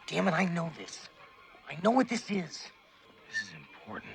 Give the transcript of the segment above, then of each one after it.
damn it, I know this. I know what this is. This is important.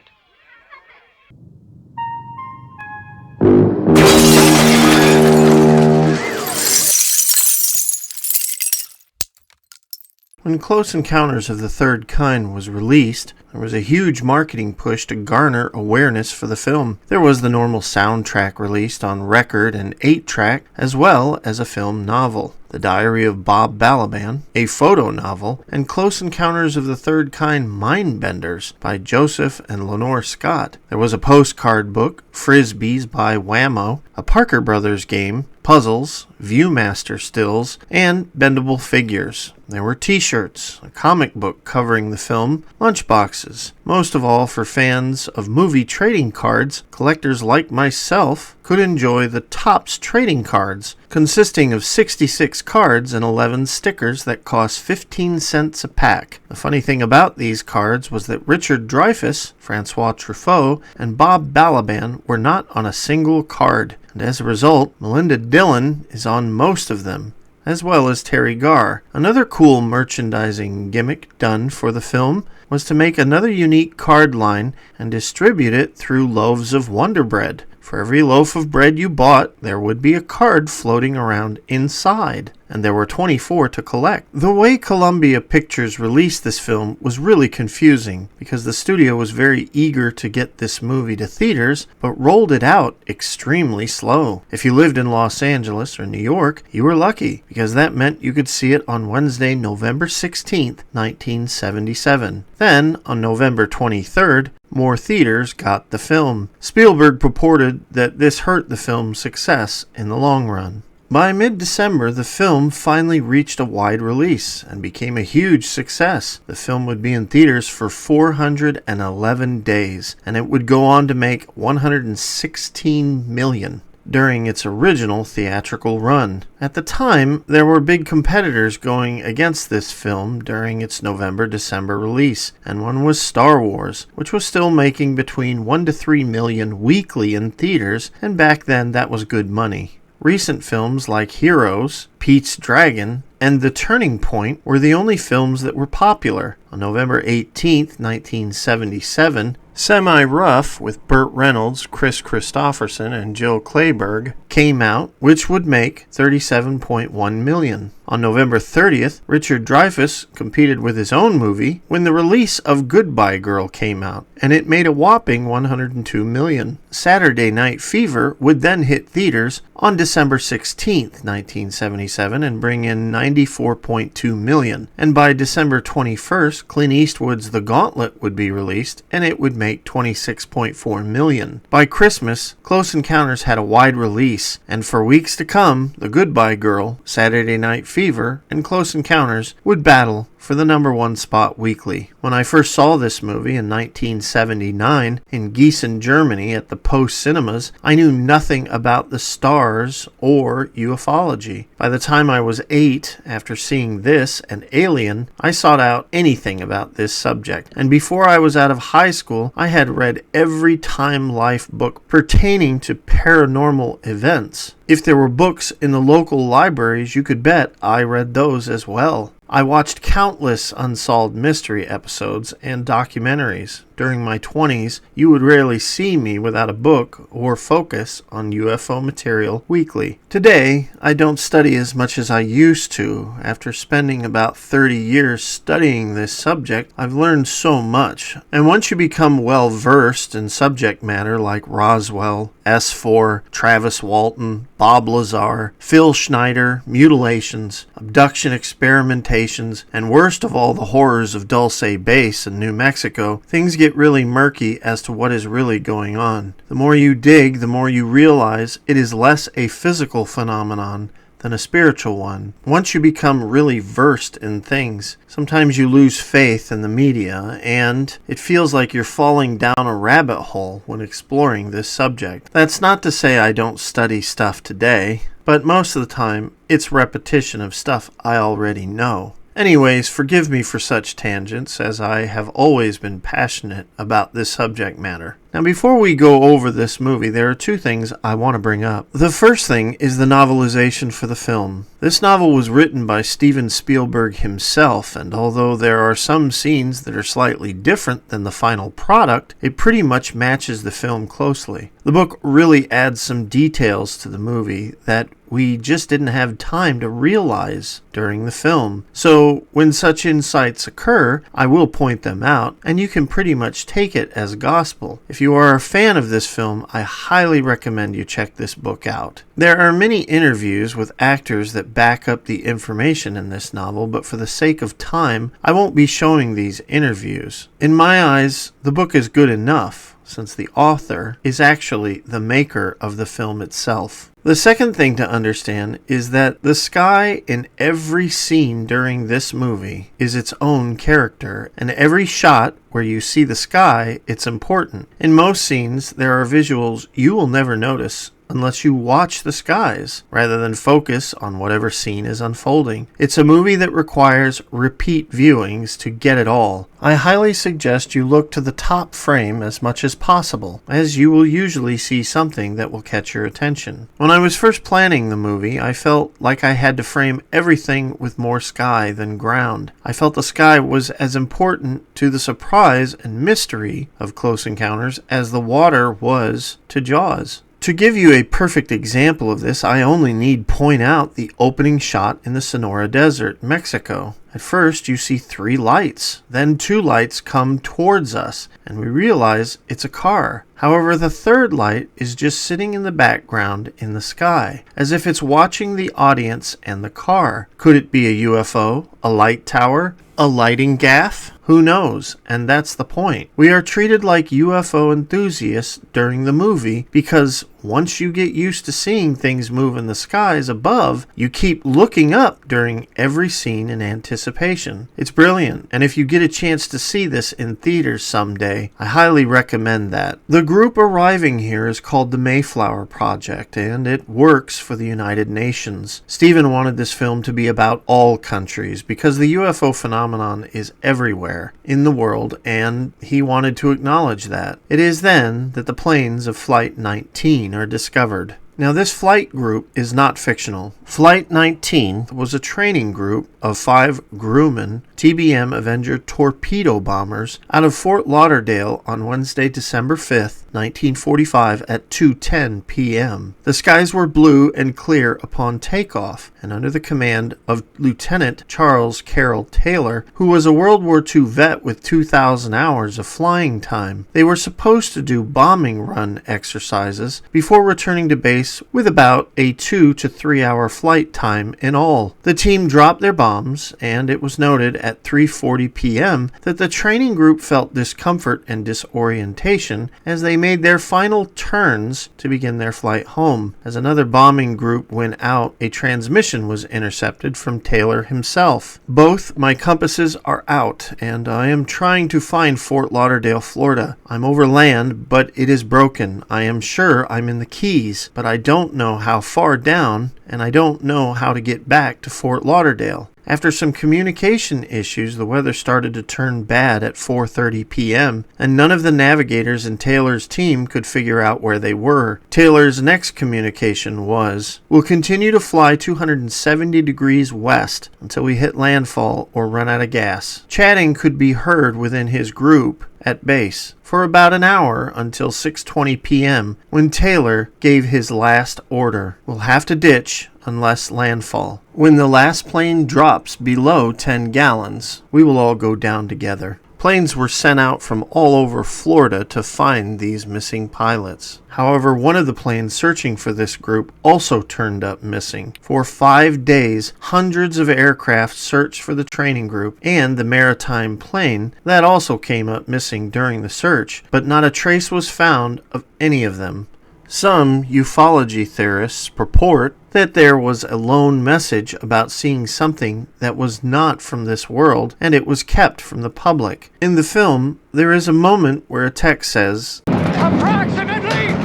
When Close Encounters of the Third Kind was released, there was a huge marketing push to garner awareness for the film. There was the normal soundtrack released on record and 8-track, as well as a film novel, The Diary of Bob Balaban, a photo novel, and Close Encounters of the Third Kind Mindbenders by Joseph and Lenore Scott. There was a postcard book, Frisbees by Whammo, a Parker Brothers game, puzzles, Viewmaster stills, and bendable figures. There were t-shirts, a comic book covering the film, lunchboxes. Most of all, for fans of movie trading cards, collectors like myself could enjoy the Topps trading cards, consisting of 66 cards and 11 stickers that cost 15 cents a pack. The funny thing about these cards was that Richard Dreyfuss, Francois Truffaut, and Bob Balaban were not on a single card, and as a result, Melinda Dillon is on most of them, as well as Terry Garr. Another cool merchandising gimmick done for the film was to make another unique card line and distribute it through loaves of Wonder Bread. For every loaf of bread you bought, there would be a card floating around inside, and there were 24 to collect. The way Columbia Pictures released this film was really confusing because the studio was very eager to get this movie to theaters, but rolled it out extremely slow. If you lived in Los Angeles or New York, you were lucky because that meant you could see it on Wednesday, November 16th, 1977. Then, on November 23rd, more theaters got the film. Spielberg purported that this hurt the film's success in the long run. By mid-December, the film finally reached a wide release and became a huge success. The film would be in theaters for 411 days, and it would go on to make $116 million during its original theatrical run. At the time, there were big competitors going against this film during its November-December release, and one was Star Wars, which was still making between 1 to 3 million weekly in theaters, and back then that was good money. Recent films like Heroes, Pete's Dragon, and The Turning Point were the only films that were popular. On November 18, 1977, Semi-Rough with Burt Reynolds, Chris Christopherson, and Jill Clayburgh came out, which would make $37.1 million. On November 30th, Richard Dreyfuss competed with his own movie when the release of Goodbye Girl came out, and it made a whopping $102 million. Saturday Night Fever would then hit theaters on December 16th, 1977, and bring in $94.2 million. And by December 21st, Clint Eastwood's The Gauntlet would be released, and it would make $26.4 million. By Christmas, Close Encounters had a wide release, and for weeks to come, The Goodbye Girl, Saturday Night Fever, and Close Encounters would battle for the number one spot weekly. When I first saw this movie in 1979 in Gießen, Germany at the Post Cinemas, I knew nothing about the stars or ufology. By the time I was 8, after seeing this and Alien, I sought out anything about this subject. And before I was out of high school, I had read every Time Life book pertaining to paranormal events. If there were books in the local libraries, you could bet I read those as well. I watched countless unsolved mystery episodes and documentaries. During my 20s, you would rarely see me without a book or focus on UFO material weekly. Today, I don't study as much as I used to. After spending about 30 years studying this subject, I've learned so much. And once you become well versed in subject matter like Roswell, S4, Travis Walton, Bob Lazar, Phil Schneider, mutilations, abduction experimentations, and worst of all the horrors of Dulce Base in New Mexico, things get really murky as to what is really going on. The more you dig, the more you realize it is less a physical phenomenon than a spiritual one. Once you become really versed in things, sometimes you lose faith in the media, and it feels like you're falling down a rabbit hole when exploring this subject. That's not to say I don't study stuff today, but most of the time, it's repetition of stuff I already know. Anyways, forgive me for such tangents, as I have always been passionate about this subject matter. Now, before we go over this movie, there are two things I want to bring up. The first thing is the novelization for the film. This novel was written by Steven Spielberg himself, and although there are some scenes that are slightly different than the final product, it pretty much matches the film closely. The book really adds some details to the movie that we just didn't have time to realize during the film. So when such insights occur, I will point them out, and you can pretty much take it as gospel. If you are a fan of this film, I highly recommend you check this book out. There are many interviews with actors that back up the information in this novel, but for the sake of time, I won't be showing these interviews. In my eyes, the book is good enough, since the author is actually the maker of the film itself. The second thing to understand is that the sky in every scene during this movie is its own character, and every shot where you see the sky, it's important. In most scenes, there are visuals you will never notice unless you watch the skies, rather than focus on whatever scene is unfolding. It's a movie that requires repeat viewings to get it all. I highly suggest you look to the top frame as much as possible, as you will usually see something that will catch your attention. When I was first planning the movie, I felt like I had to frame everything with more sky than ground. I felt the sky was as important to the surprise and mystery of Close Encounters as the water was to Jaws. To give you a perfect example of this, I only need point out the opening shot in the Sonora Desert, Mexico. At first, you see 3 lights. Then 2 lights come towards us, and we realize it's a car. However, the third light is just sitting in the background in the sky, as if it's watching the audience and the car. Could it be a UFO, a light tower, a lighting gaff? Who knows? And that's the point. We are treated like UFO enthusiasts during the movie because once you get used to seeing things move in the skies above, you keep looking up during every scene in anticipation. It's brilliant, and if you get a chance to see this in theaters someday, I highly recommend that. The group arriving here is called the Mayflower Project, and it works for the United Nations. Steven wanted this film to be about all countries because the UFO phenomenon is everywhere in the world, and he wanted to acknowledge that. It is then that the planes of Flight 19 are discovered. Now, this flight group is not fictional. Flight 19 was a training group of 5 Grumman TBM Avenger torpedo bombers out of Fort Lauderdale on Wednesday, December 5th, 1945 at 2:10 p.m. The skies were blue and clear upon takeoff, and under the command of Lieutenant Charles Carroll Taylor, who was a World War II vet with 2,000 hours of flying time. They were supposed to do bombing run exercises before returning to base with about a 2 to 3 hour flight time in all. The team dropped their bombs, and it was noted at 3:40 p.m. that the training group felt discomfort and disorientation as they made their final turns to begin their flight home. As another bombing group went out, a transmission was intercepted from Taylor himself. Both my compasses are out, and I am trying to find Fort Lauderdale, Florida. I'm over land, but it is broken. I am sure I'm in the Keys, but I don't know how far down, and I don't know how to get back to Fort Lauderdale. After some communication issues, the weather started to turn bad at 4:30 p.m., and none of the navigators in Taylor's team could figure out where they were. Taylor's next communication was, "We'll continue to fly 270 degrees west until we hit landfall or run out of gas." Chatting could be heard within his group at base for about an hour until 6:20 p.m. when Taylor gave his last order. "We'll have to ditch unless landfall. When the last plane drops below 10 gallons, we will all go down together." Planes were sent out from all over Florida to find these missing pilots. However, one of the planes searching for this group also turned up missing. For 5 days, hundreds of aircraft searched for the training group and the maritime plane that also came up missing during the search, but not a trace was found of any of them. Some ufology theorists purport that there was a lone message about seeing something that was not from this world, and it was kept from the public. In the film, there is a moment where a text says, "Approximately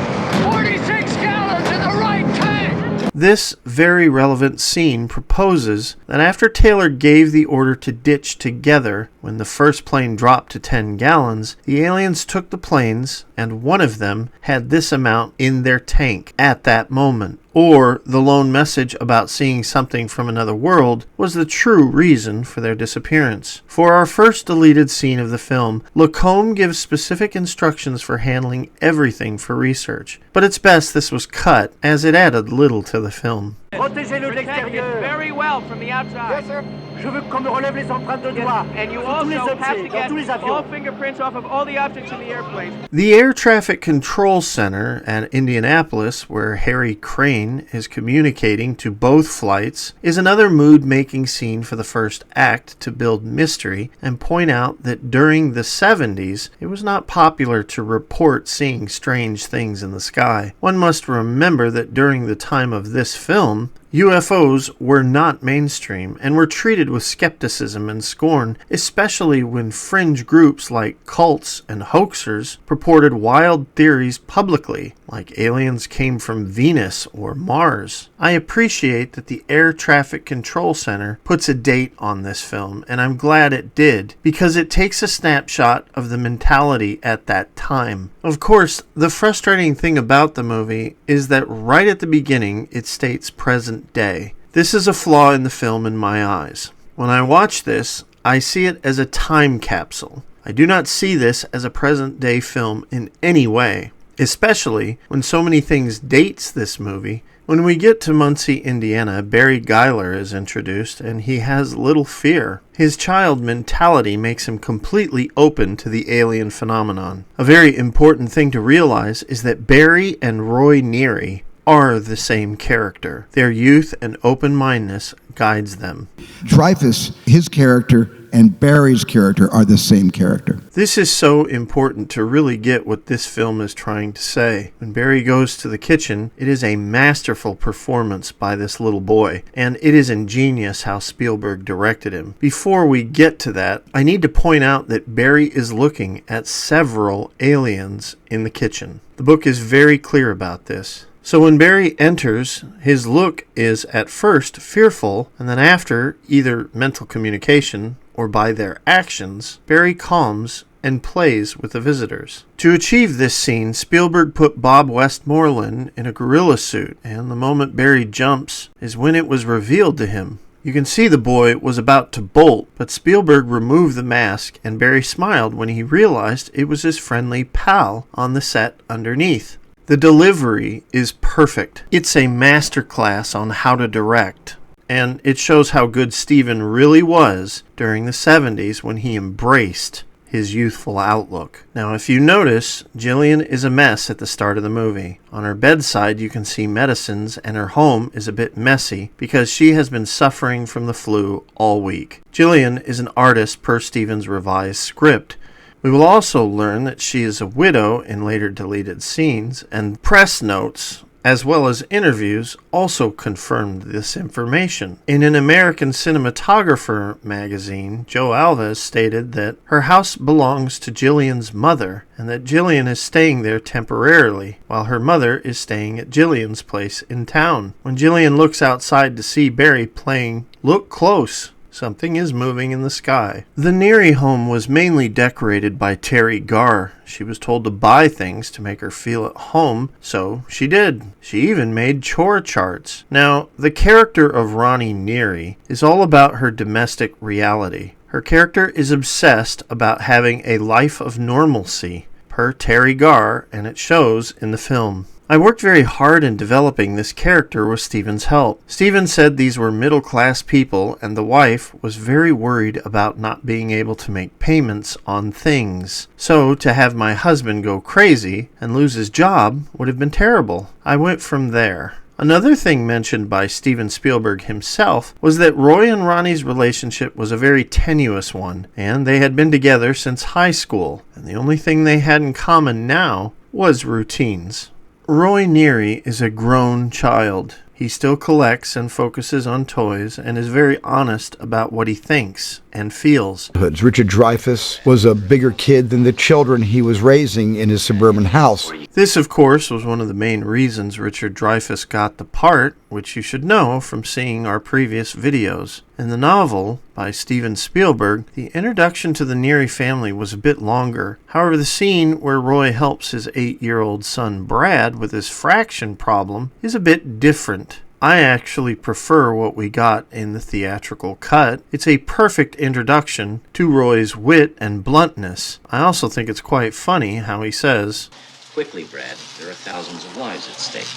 46 gallons in the right tank." This very relevant scene proposes that after Taylor gave the order to ditch together when the first plane dropped to 10 gallons, the aliens took the planes and one of them had this amount in their tank at that moment. Or the lone message about seeing something from another world was the true reason for their disappearance. For our first deleted scene of the film, Lacombe gives specific instructions for handling everything for research. But it's best this was cut, as it added little to the film. Protégez-le de l'extérieur. Very well from the outside. Yes, sir. Je veux qu'on me relève les empreintes de doigts. And you also have to get all fingerprints off of all the objects in the airplane. The Air Traffic Control Center at Indianapolis, where Harry Crane is communicating to both flights, is another mood-making scene for the first act to build mystery and point out that during the 70s, it was not popular to report seeing strange things in the sky. One must remember that during the time of this film, UFOs were not mainstream and were treated with skepticism and scorn, especially when fringe groups like cults and hoaxers purported wild theories publicly, like aliens came from Venus or Mars. I appreciate that the Air Traffic Control Center puts a date on this film, and I'm glad it did, because it takes a snapshot of the mentality at that time. Of course, the frustrating thing about the movie is that right at the beginning it states present day. This is a flaw in the film in my eyes. When I watch this, I see it as a time capsule. I do not see this as a present day film in any way, especially when so many things dates this movie. When we get to Muncie, Indiana, Barry Geiler is introduced, and he has little fear. His child mentality makes him completely open to the alien phenomenon. A very important thing to realize is that Barry and Roy Neary are the same character. Their youth and open-mindedness guides them. Dreyfus, his character, and Barry's character are the same character. This is so important to really get what this film is trying to say. When Barry goes to the kitchen, it is a masterful performance by this little boy, and it is ingenious how Spielberg directed him. Before we get to that, I need to point out that Barry is looking at several aliens in the kitchen. The book is very clear about this. So when Barry enters, his look is at first fearful, and then after either mental communication or by their actions, Barry calms and plays with the visitors. To achieve this scene, Spielberg put Bob Westmoreland in a gorilla suit, and the moment Barry jumps is when it was revealed to him. You can see the boy was about to bolt, but Spielberg removed the mask, and Barry smiled when he realized it was his friendly pal on the set underneath. The delivery is perfect. It's a masterclass on how to direct, and it shows how good Steven really was during the 70s when he embraced his youthful outlook. Now, if you notice, Jillian is a mess at the start of the movie. On her bedside, you can see medicines, and her home is a bit messy because she has been suffering from the flu all week. Jillian is an artist per Steven's revised script. We will also learn that she is a widow in later deleted scenes, and press notes, as well as interviews, also confirmed this information. In an American Cinematographer magazine, Joe Alves stated that her house belongs to Jillian's mother, and that Jillian is staying there temporarily, while her mother is staying at Jillian's place in town. When Jillian looks outside to see Barry playing, look close. Something is moving in the sky. The Neary home was mainly decorated by Terry Garr. She was told to buy things to make her feel at home, so she did. She even made chore charts. Now, the character of Ronnie Neary is all about her domestic reality. Her character is obsessed about having a life of normalcy, per Terry Garr, and it shows in the film. I worked very hard in developing this character with Steven's help. Steven said these were middle-class people, and the wife was very worried about not being able to make payments on things. So, to have my husband go crazy and lose his job would have been terrible. I went from there. Another thing mentioned by Steven Spielberg himself was that Roy and Ronnie's relationship was a very tenuous one, and they had been together since high school, and the only thing they had in common now was routines. Roy Neary is a grown child. He still collects and focuses on toys and is very honest about what he thinks and feels. Richard Dreyfuss was a bigger kid than the children he was raising in his suburban house. This, of course, was one of the main reasons Richard Dreyfuss got the part, which you should know from seeing our previous videos. In the novel, by Steven Spielberg, the introduction to the Neary family was a bit longer. However, the scene where Roy helps his 8-year-old son Brad with his fraction problem is a bit different. I actually prefer what we got in the theatrical cut. It's a perfect introduction to Roy's wit and bluntness. I also think it's quite funny how he says, "Quickly, Brad. There are thousands of lives at stake.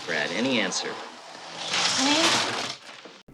Brad, any answer?"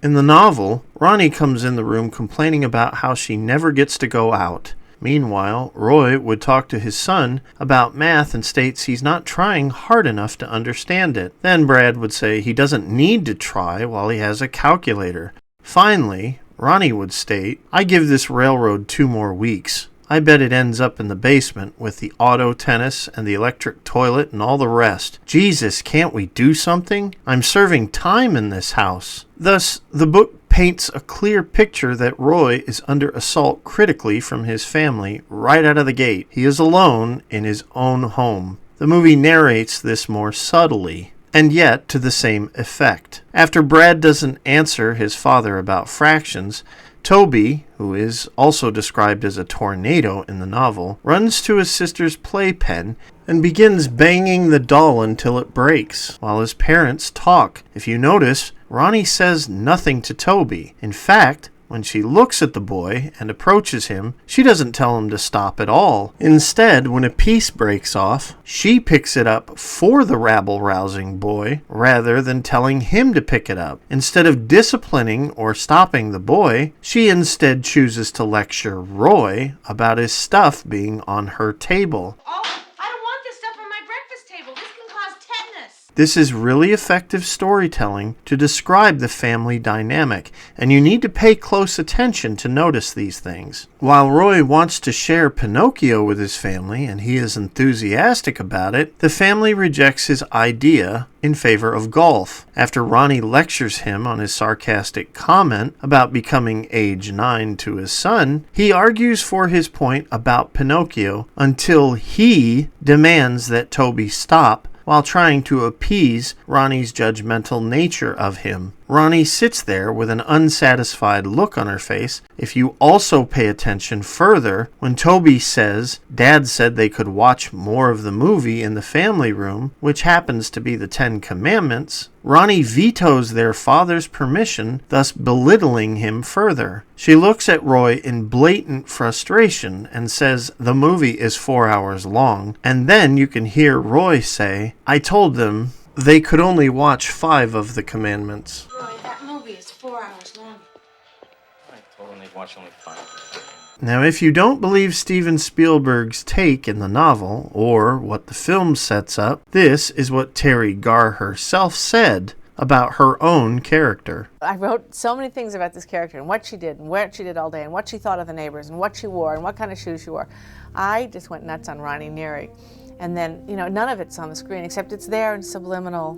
In the novel, Ronnie comes in the room complaining about how she never gets to go out. Meanwhile, Roy would talk to his son about math and states he's not trying hard enough to understand it. Then Brad would say he doesn't need to try while he has a calculator. Finally, Ronnie would state, "I give this railroad 2 more weeks. I bet it ends up in the basement with the auto tennis and the electric toilet and all the rest. Jesus, can't we do something? I'm serving time in this house." Thus, the book paints a clear picture that Roy is under assault critically from his family right out of the gate. He is alone in his own home. The movie narrates this more subtly, and yet to the same effect. After Brad doesn't answer his father about fractions, Toby, who is also described as a tornado in the novel, runs to his sister's playpen and begins banging the doll until it breaks, while his parents talk. If you notice, Ronnie says nothing to Toby. In fact, when she looks at the boy and approaches him, she doesn't tell him to stop at all. Instead, when a piece breaks off, she picks it up for the rabble-rousing boy rather than telling him to pick it up. Instead of disciplining or stopping the boy, she instead chooses to lecture Roy about his stuff being on her table. Oh, I don't want this stuff on my breakfast table. This can cause tetanus. This is really effective storytelling to describe the family dynamic, and you need to pay close attention to notice these things. While Roy wants to share Pinocchio with his family, and he is enthusiastic about it, the family rejects his idea in favor of golf. After Ronnie lectures him on his sarcastic comment about becoming age 9 to his son, he argues for his point about Pinocchio until he demands that Toby stop while trying to appease Ronnie's judgmental nature of him. Ronnie sits there with an unsatisfied look on her face. If you also pay attention further, when Toby says, "Dad said they could watch more of the movie in the family room," which happens to be the 10 Commandments, Ronnie vetoes their father's permission, thus belittling him further. She looks at Roy in blatant frustration and says the movie is 4 hours long, and then you can hear Roy say, "I told them they could only watch 5 of the commandments." Roy, that movie is 4 hours long. I told him they'd watch only 5. Now, if you don't believe Steven Spielberg's take in the novel, or what the film sets up, this is what Terry Garr herself said about her own character. I wrote so many things about this character and what she did and where she did all day and what she thought of the neighbors and what she wore and what kind of shoes she wore. I just went nuts on Ronnie Neary. And then, none of it's on the screen except it's there in subliminal,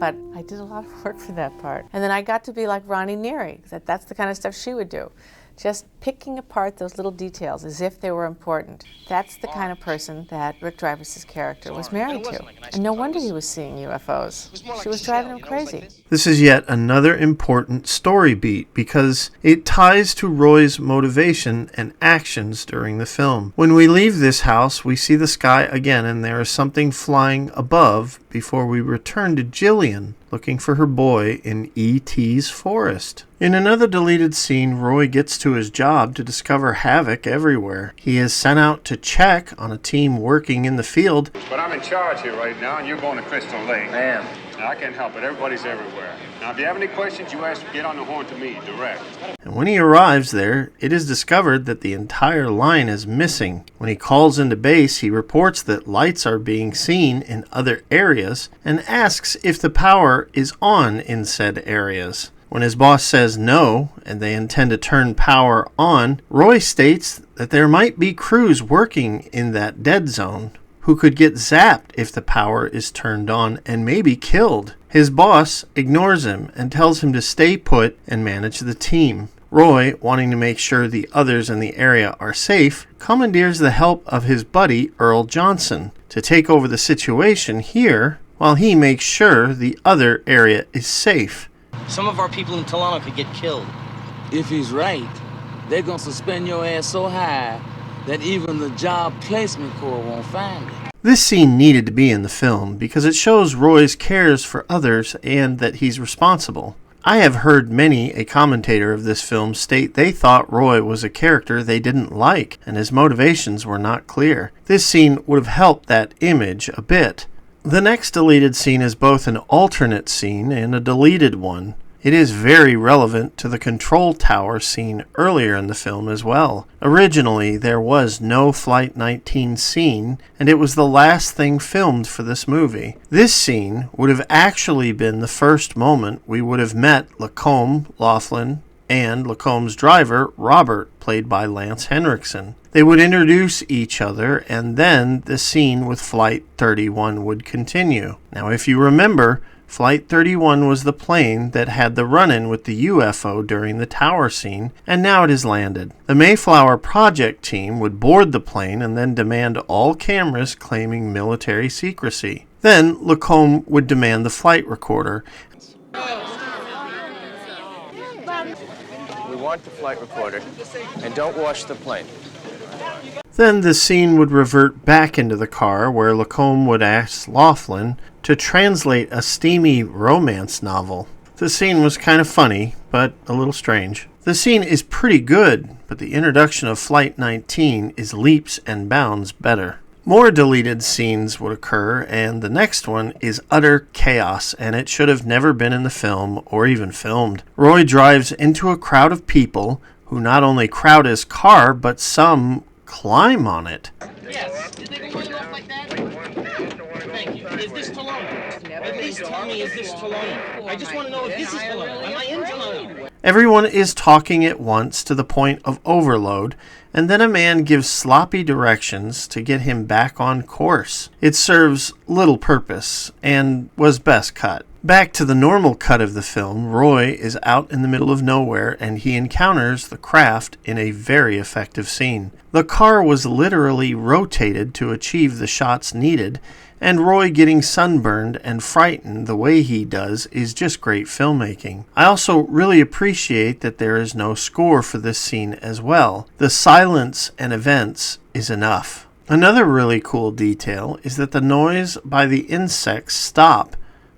but I did a lot of work for that part. And then I got to be like Ronnie Neary, that's the kind of stuff she would do. Just picking apart those little details as if they were important. That's the kind of person that Rick Dreyfuss's character was married to. And no wonder he was seeing UFOs. She was driving him crazy. This is yet another important story beat because it ties to Roy's motivation and actions during the film. When we leave this house, we see the sky again and there is something flying above before we return to Jillian looking for her boy in E.T.'s forest. In another deleted scene, Roy gets to his job to discover havoc everywhere. He is sent out to check on a team working in the field. But I'm in charge here right now, and you're going to Crystal Lake. I am. Now, I can't help it. Everybody's everywhere. Now, if you have any questions, you ask, get on the horn to me, direct. And when he arrives there, it is discovered that the entire line is missing. When he calls into base, he reports that lights are being seen in other areas and asks if the power is on in said areas. When his boss says no, and they intend to turn power on, Roy states that there might be crews working in that dead zone. who could get zapped if the power is turned on and maybe killed. His boss ignores him and tells him to stay put and manage the team. Roy, wanting to make sure the others in the area are safe, commandeers the help of his buddy Earl Johnson to take over the situation here while he makes sure the other area is safe. Some of our people in Talano could get killed. If he's right, they're gonna suspend your ass so high that even the Job Placement Corps won't find it. This scene needed to be in the film because it shows Roy's cares for others and that he's responsible. I have heard many a commentator of this film state they thought Roy was a character they didn't like and his motivations were not clear. This scene would have helped that image a bit. The next deleted scene is both an alternate scene and a deleted one. It is very relevant to the control tower scene earlier in the film as well. Originally, there was no Flight 19 scene, and it was the last thing filmed for this movie. This scene would have actually been the first moment we would have met Lacombe, Laughlin, and Lacombe's driver, Robert, played by Lance Henriksen. They would introduce each other, and then the scene with Flight 31 would continue. Now, if you remember, Flight 31 was the plane that had the run-in with the UFO during the tower scene, and now it has landed. The Mayflower Project team would board the plane and then demand all cameras claiming military secrecy. Then Lacombe would demand the flight recorder. We want the flight recorder, and don't wash the plane. Then the scene would revert back into the car where Lacombe would ask Laughlin to translate a steamy romance novel. The scene was kind of funny, but a little strange. The scene is pretty good, but the introduction of Flight 19 is leaps and bounds better. More deleted scenes would occur, and the next one is utter chaos, and it should have never been in the film or even filmed. Roy drives into a crowd of people who not only crowd his car, but some climb on it. Yes. Did they go off like that? Thank you. Is this Talano? At least tell me, is this Talano? I just want to know if this is Talano. Am I in Talano? Everyone is talking at once to the point of overload, and then a man gives sloppy directions to get him back on course. It serves little purpose and was best cut. Back to the normal cut of the film, Roy is out in the middle of nowhere and he encounters the craft in a very effective scene. The car was literally rotated to achieve the shots needed, and Roy getting sunburned and frightened the way he does is just great filmmaking. I also really appreciate that there is no score for this scene as well. The silence and events is enough. Another really cool detail is that the noise by the insects stop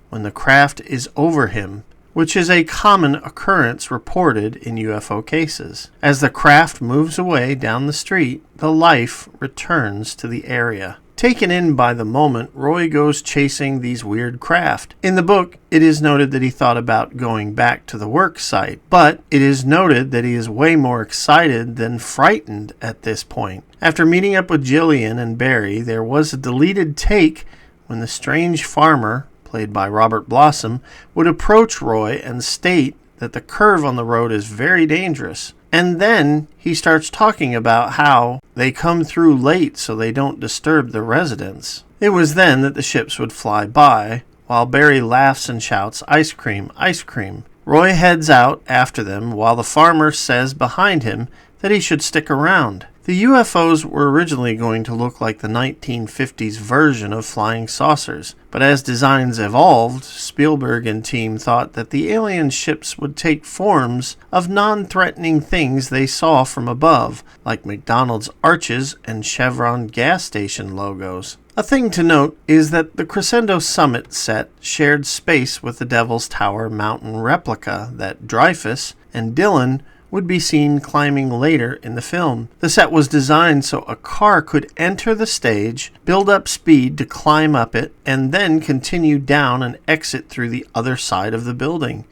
when the craft is over him, which is a common occurrence reported in UFO cases. As the craft moves away down the street, the life returns to the area. Taken in by the moment, Roy goes chasing these weird craft. In the book, it is noted that he thought about going back to the work site, but it is noted that he is way more excited than frightened at this point. After meeting up with Jillian and Barry, there was a deleted take when the strange farmer, played by Robert Blossom, would approach Roy and state that the curve on the road is very dangerous. And then he starts talking about how they come through late so they don't disturb the residents. It was then that the ships would fly by, while Barry laughs and shouts, "Ice cream, ice cream." Roy heads out after them while the farmer says behind him that he should stick around. The UFOs were originally going to look like the 1950s version of flying saucers, but as designs evolved, Spielberg and team thought that the alien ships would take forms of non-threatening things they saw from above, like McDonald's arches and Chevron gas station logos. A thing to note is that the Crescendo Summit set shared space with the Devil's Tower mountain replica that Dreyfuss and Dillon would be seen climbing later in the film. The set was designed so a car could enter the stage, build up speed to climb up it, and then continue down and exit through the other side of the building.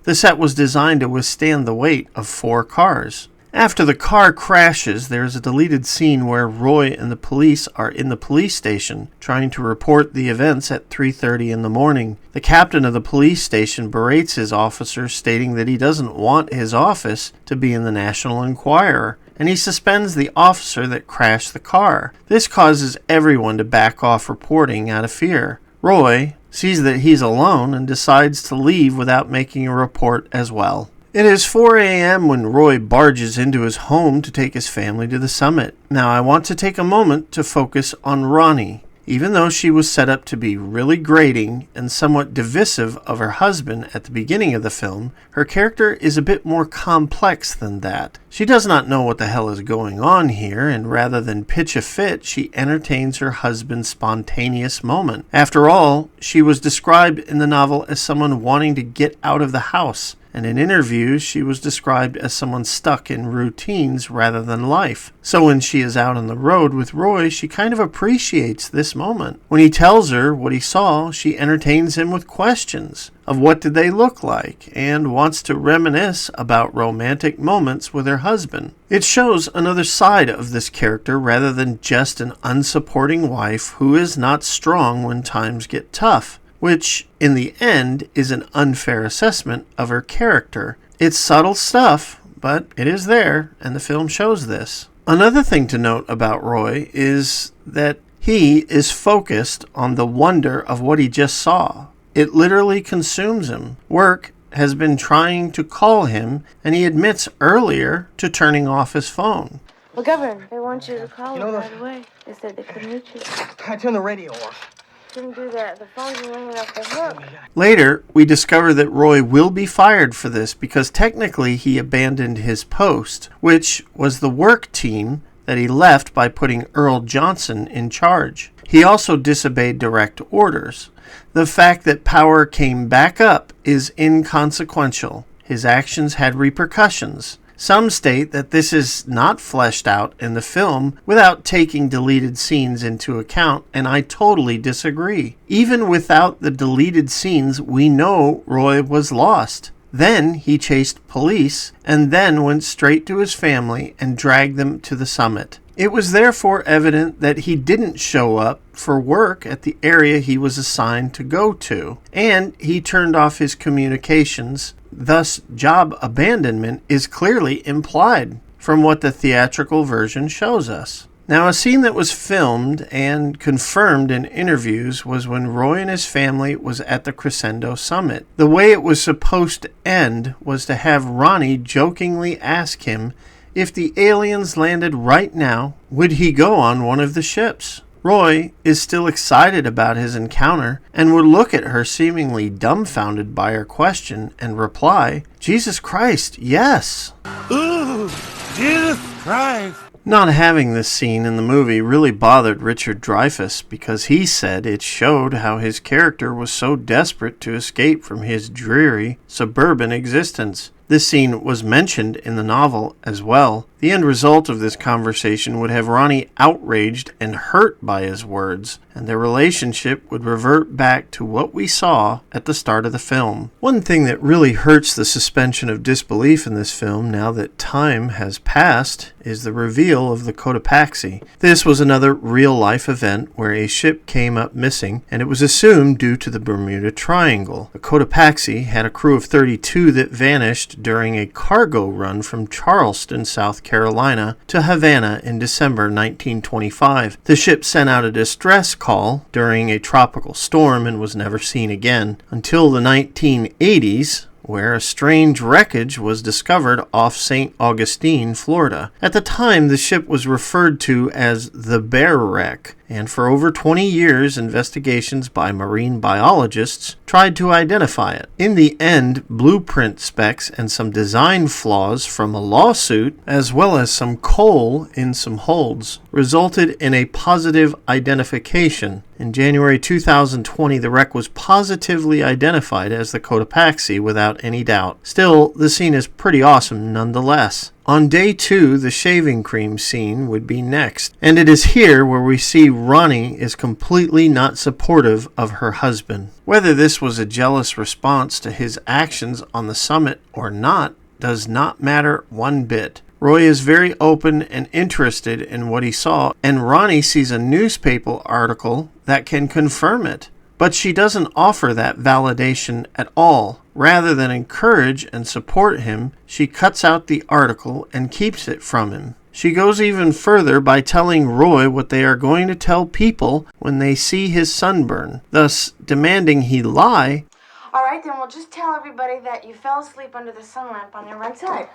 The set was designed to withstand the weight of 4 cars. After the car crashes, there is a deleted scene where Roy and the police are in the police station trying to report the events at 3:30 in the morning. The captain of the police station berates his officers, stating that he doesn't want his office to be in the National Enquirer, and he suspends the officer that crashed the car. This causes everyone to back off reporting out of fear. Roy sees that he's alone and decides to leave without making a report as well. It is 4 a.m. when Roy barges into his home to take his family to the summit. Now I want to take a moment to focus on Ronnie. Even though she was set up to be really grating and somewhat divisive of her husband at the beginning of the film, her character is a bit more complex than that. She does not know what the hell is going on here, and rather than pitch a fit, she entertains her husband's spontaneous moment. After all, she was described in the novel as someone wanting to get out of the house, and in interviews she was described as someone stuck in routines rather than life. So when she is out on the road with Roy, she kind of appreciates this moment. When he tells her what he saw, she entertains him with questions of what did they look like, and wants to reminisce about romantic moments with her husband. It shows another side of this character rather than just an unsupporting wife who is not strong when times get tough, which, in the end, is an unfair assessment of her character. It's subtle stuff, but it is there, and the film shows this. Another thing to note about Roy is that he is focused on the wonder of what he just saw. It literally consumes him. Work has been trying to call him, and he admits earlier to turning off his phone. Well, Governor, they want you to call them right away. They said they couldn't reach you. I turned the radio off. Couldn't do that. The phone's ringing off the hook. Later, we discover that Roy will be fired for this because technically he abandoned his post, which was the work team that he left by putting Earl Johnson in charge. He also disobeyed direct orders. The fact that power came back up is inconsequential. His actions had repercussions. Some state that this is not fleshed out in the film without taking deleted scenes into account, and I totally disagree. Even without the deleted scenes, we know Roy was lost. Then he chased police and then went straight to his family and dragged them to the summit. It was therefore evident that he didn't show up for work at the area he was assigned to go to, and he turned off his communications. Thus, job abandonment is clearly implied from what the theatrical version shows us. Now, a scene that was filmed and confirmed in interviews was when Roy and his family was at the Crescendo Summit. The way it was supposed to end was to have Ronnie jokingly ask him if the aliens landed right now, would he go on one of the ships? Roy is still excited about his encounter and would look at her seemingly dumbfounded by her question and reply, "Jesus Christ, yes." Ooh, Jesus Christ. Not having this scene in the movie really bothered Richard Dreyfuss because he said it showed how his character was so desperate to escape from his dreary suburban existence. This scene was mentioned in the novel as well. The end result of this conversation would have Ronnie outraged and hurt by his words, and their relationship would revert back to what we saw at the start of the film. One thing that really hurts the suspension of disbelief in this film now that time has passed is the reveal of the Cotopaxi. This was another real-life event where a ship came up missing, and it was assumed due to the Bermuda Triangle. The Cotopaxi had a crew of 32 that vanished during a cargo run from Charleston, South Carolina to Havana in December 1925. The ship sent out a distress call during a tropical storm and was never seen again until the 1980s, where a strange wreckage was discovered off St. Augustine, Florida. At the time, the ship was referred to as the Bear Wreck, and for over 20 years, investigations by marine biologists tried to identify it. In the end, blueprint specs and some design flaws from a lawsuit, as well as some coal in some holds, resulted in a positive identification. In January 2020, the wreck was positively identified as the Cotopaxi without any doubt. Still, the scene is pretty awesome nonetheless. On day 2, the shaving cream scene would be next, and it is here where we see Ronnie is completely not supportive of her husband. Whether this was a jealous response to his actions on the summit or not does not matter one bit. Roy is very open and interested in what he saw, and Ronnie sees a newspaper article that can confirm it. But she doesn't offer that validation at all. Rather than encourage and support him, she cuts out the article and keeps it from him. She goes even further by telling Roy what they are going to tell people when they see his sunburn, thus demanding he lie. All right, then we'll just tell everybody that you fell asleep under the sun lamp on your right side.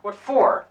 What for?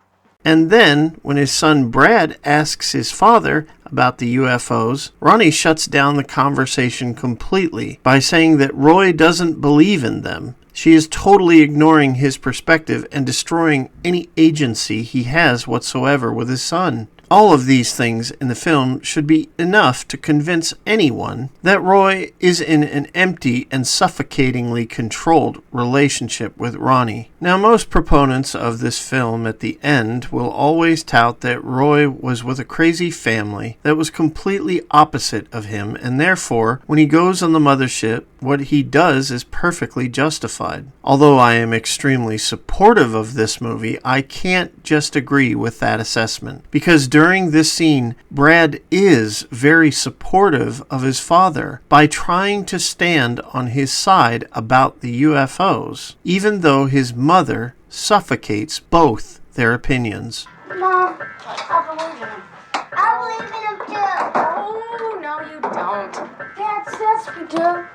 And then, when his son Brad asks his father about the UFOs, Ronnie shuts down the conversation completely by saying that Roy doesn't believe in them. She is totally ignoring his perspective and destroying any agency he has whatsoever with his son. All of these things in the film should be enough to convince anyone that Roy is in an empty and suffocatingly controlled relationship with Ronnie. Now, most proponents of this film at the end will always tout that Roy was with a crazy family that was completely opposite of him, and therefore, when he goes on the mothership, what he does is perfectly justified. Although I am extremely supportive of this movie, I can't just agree with that assessment. Because during this scene, Brad is very supportive of his father by trying to stand on his side about the UFOs, even though his mother suffocates both their opinions. Mom, I believe in him. I believe in him too. Oh, no, you don't. Dad says we do.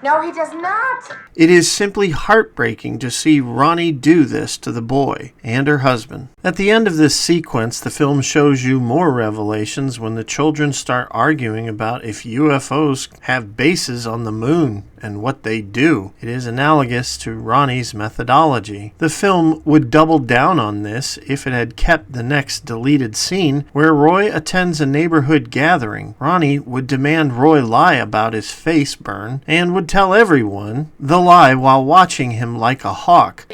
No, he does not. It is simply heartbreaking to see Ronnie do this to the boy and her husband. At the end of this sequence, the film shows you more revelations when the children start arguing about if UFOs have bases on the moon and what they do. It is analogous to Ronnie's methodology. The film would double down on this if it had kept the next deleted scene where Roy attends a neighborhood gathering. Ronnie would demand Roy lie about his face burn and would tell everyone the lie while watching him like a hawk.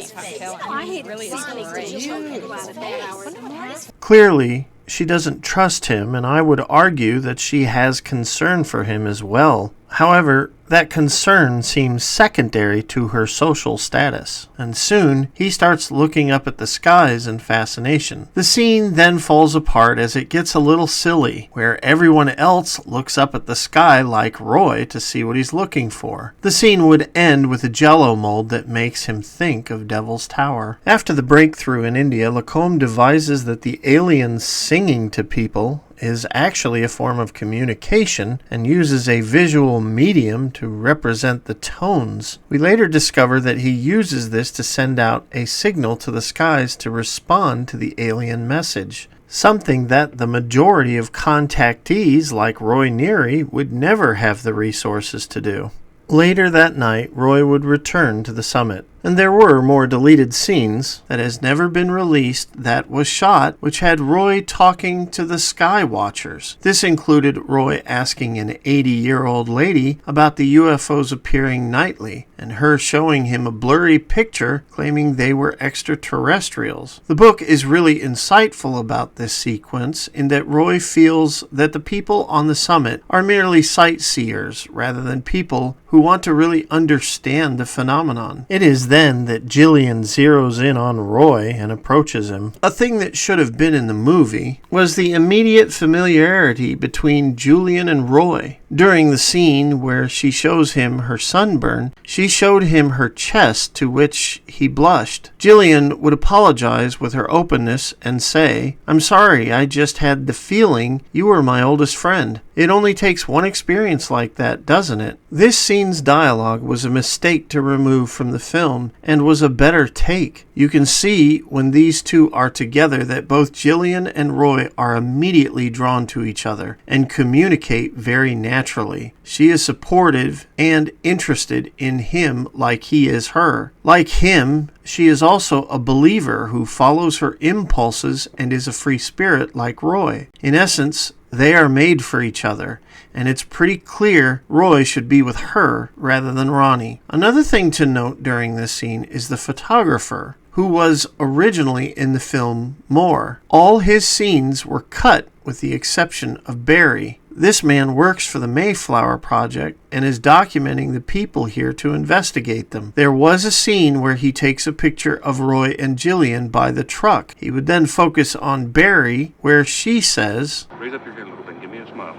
Clearly, she doesn't trust him, and I would argue that she has concern for him as well. However, that concern seems secondary to her social status, and soon he starts looking up at the skies in fascination. The scene then falls apart as it gets a little silly, where everyone else looks up at the sky like Roy to see what he's looking for. The scene would end with a jello mold that makes him think of Devil's Tower. After the breakthrough in India, Lacombe devises that the aliens singing to people is actually a form of communication and uses a visual medium to represent the tones. We later discover that he uses this to send out a signal to the skies to respond to the alien message, something that the majority of contactees like Roy Neary would never have the resources to do. Later that night, Roy would return to the summit, and there were more deleted scenes that has never been released that was shot, which had Roy talking to the Sky Watchers. This included Roy asking an 80-year-old lady about the UFOs appearing nightly, and her showing him a blurry picture claiming they were extraterrestrials. The book is really insightful about this sequence in that Roy feels that the people on the summit are merely sightseers rather than people who want to really understand the phenomenon. It is then that Gillian zeroes in on Roy and approaches him. A thing that should have been in the movie was the immediate familiarity between Julian and Roy. During the scene where she shows him her sunburn, she showed him her chest, to which he blushed. Gillian would apologize with her openness and say, "I'm sorry, I just had the feeling you were my oldest friend." It only takes one experience like that, doesn't it? This scene's dialogue was a mistake to remove from the film and was a better take. You can see when these two are together that both Gillian and Roy are immediately drawn to each other and communicate very naturally. She is supportive and interested in him like he is her. Like him, she is also a believer who follows her impulses and is a free spirit like Roy. In essence, they are made for each other, and it's pretty clear Roy should be with her rather than Ronnie. Another thing to note during this scene is the photographer, who was originally in the film more. All his scenes were cut with the exception of Barry. This man works for the Mayflower Project and is documenting the people here to investigate them. There was a scene where he takes a picture of Roy and Gillian by the truck. He would then focus on Barry, where she says, Raise up your head a little bit and give me a smile.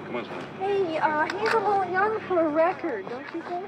Come on, son. Hey, he's a little young for a record, don't you think?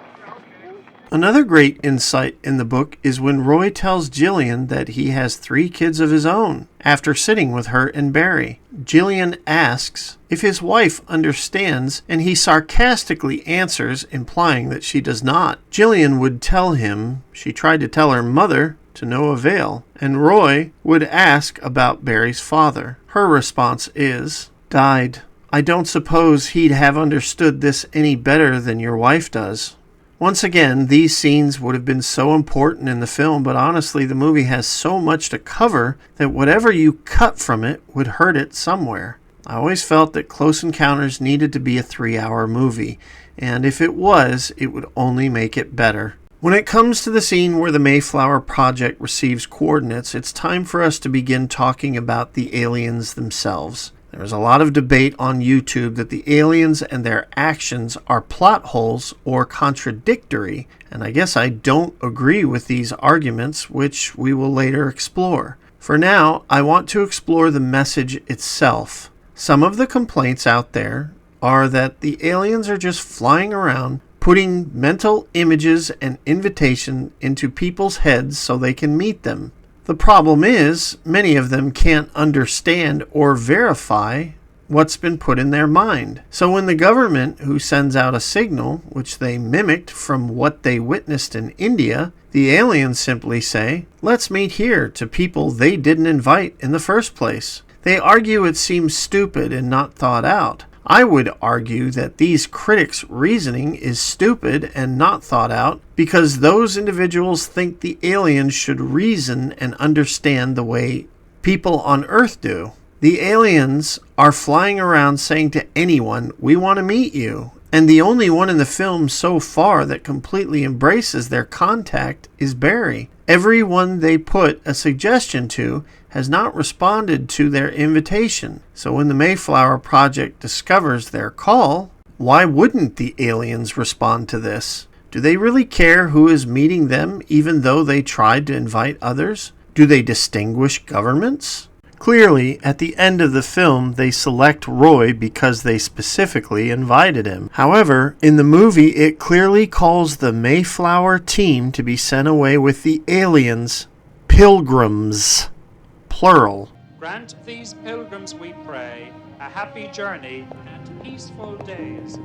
Another great insight in the book is when Roy tells Jillian that he has 3 kids of his own after sitting with her and Barry. Jillian asks if his wife understands, and he sarcastically answers, implying that she does not. Jillian would tell him she tried to tell her mother, to no avail, and Roy would ask about Barry's father. Her response is, "Died. I don't suppose he'd have understood this any better than your wife does." Once again, these scenes would have been so important in the film, but honestly, the movie has so much to cover that whatever you cut from it would hurt it somewhere. I always felt that Close Encounters needed to be a 3-hour movie, and if it was, it would only make it better. When it comes to the scene where the Mayflower Project receives coordinates, it's time for us to begin talking about the aliens themselves. There's a lot of debate on YouTube that the aliens and their actions are plot holes or contradictory, and I guess I don't agree with these arguments, which we will later explore. For now, I want to explore the message itself. Some of the complaints out there are that the aliens are just flying around, putting mental images and invitation into people's heads so they can meet them. The problem is, many of them can't understand or verify what's been put in their mind. So when the government, who sends out a signal, which they mimicked from what they witnessed in India, the aliens simply say, "Let's meet here," to people they didn't invite in the first place. They argue it seems stupid and not thought out. I would argue that these critics' reasoning is stupid and not thought out because those individuals think the aliens should reason and understand the way people on Earth do. The aliens are flying around saying to anyone, "We want to meet you." And the only one in the film so far that completely embraces their contact is Barry. Everyone they put a suggestion to has not responded to their invitation. So when the Mayflower Project discovers their call, why wouldn't the aliens respond to this? Do they really care who is meeting them even though they tried to invite others? Do they distinguish governments? Clearly, at the end of the film, they select Roy because they specifically invited him. However, in the movie, it clearly calls the Mayflower team to be sent away with the aliens, pilgrims, plural. Grant these pilgrims, we pray, a happy journey and peaceful days.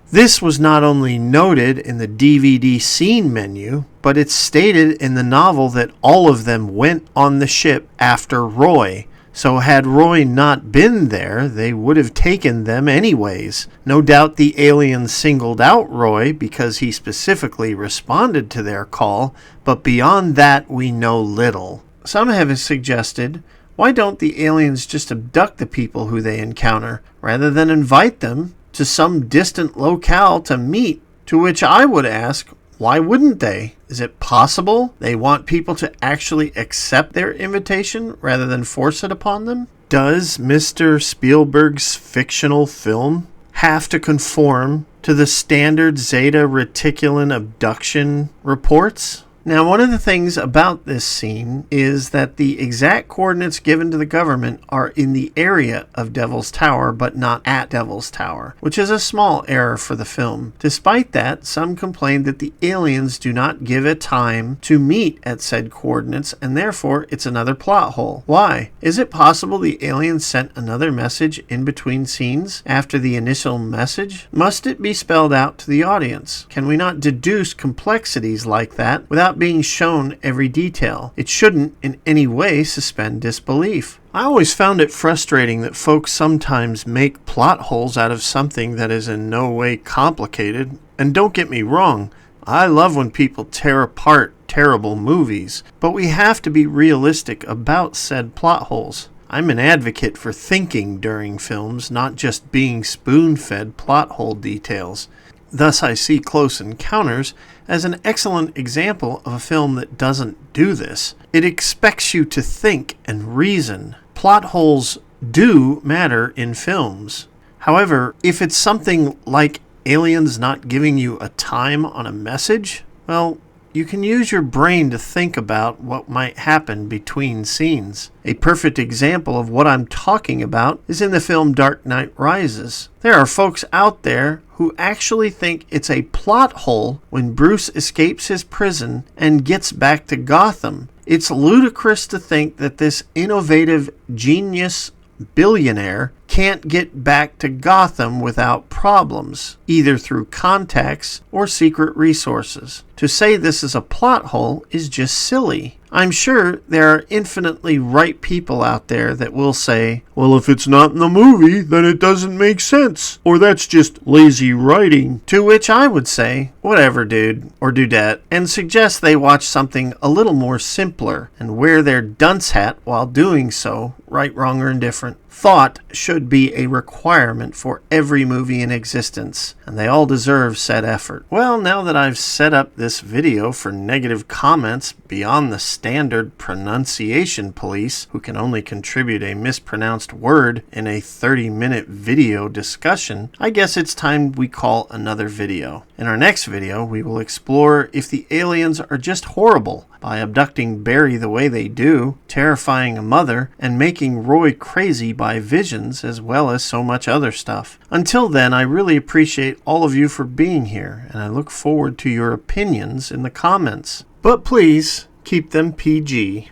This was not only noted in the DVD scene menu, but it's stated in the novel that all of them went on the ship after Roy. So had Roy not been there, they would have taken them anyways. No doubt the aliens singled out Roy because he specifically responded to their call, but beyond that we know little. Some have suggested, why don't the aliens just abduct the people who they encounter, rather than invite them to some distant locale to meet? To which I would ask, why wouldn't they? Is it possible they want people to actually accept their invitation rather than force it upon them? Does Mr. Spielberg's fictional film have to conform to the standard Zeta Reticulan abduction reports? Now, one of the things about this scene is that the exact coordinates given to the government are in the area of Devil's Tower, but not at Devil's Tower, which is a small error for the film. Despite that, some complain that the aliens do not give a time to meet at said coordinates, and therefore it's another plot hole. Why? Is it possible the aliens sent another message in between scenes after the initial message? Must it be spelled out to the audience? Can we not deduce complexities like that without being shown every detail? It shouldn't in any way suspend disbelief. I always found it frustrating that folks sometimes make plot holes out of something that is in no way complicated. And don't get me wrong, I love when people tear apart terrible movies, but we have to be realistic about said plot holes. I'm an advocate for thinking during films, not just being spoon-fed plot hole details. Thus, I see Close Encounters as an excellent example of a film that doesn't do this. It expects you to think and reason. Plot holes do matter in films. However, if it's something like aliens not giving you a time on a message, well, you can use your brain to think about what might happen between scenes. A perfect example of what I'm talking about is in the film Dark Knight Rises. There are folks out there who actually think it's a plot hole when Bruce escapes his prison and gets back to Gotham. It's ludicrous to think that this innovative genius billionaire can't get back to Gotham without problems, either through contacts or secret resources. To say this is a plot hole is just silly. I'm sure there are infinitely right people out there that will say, well, if it's not in the movie, then it doesn't make sense, or that's just lazy writing. To which I would say, whatever, dude, or dudette, and suggest they watch something a little more simpler and wear their dunce hat while doing so, right, wrong, or indifferent. Thought should be a requirement for every movie in existence, and they all deserve said effort. Well, now that I've set up this video for negative comments beyond the standard pronunciation police who can only contribute a mispronounced word in a 30-minute video discussion, I guess it's time we call another video. In our next video, we will explore if the aliens are just horrible by abducting Barry the way they do, terrifying a mother, and making Roy crazy by visions, as well as so much other stuff. Until then, I really appreciate all of you for being here, and I look forward to your opinions in the comments. But please, keep them PG.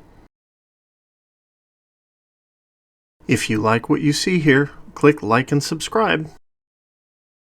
If you like what you see here, click like and subscribe.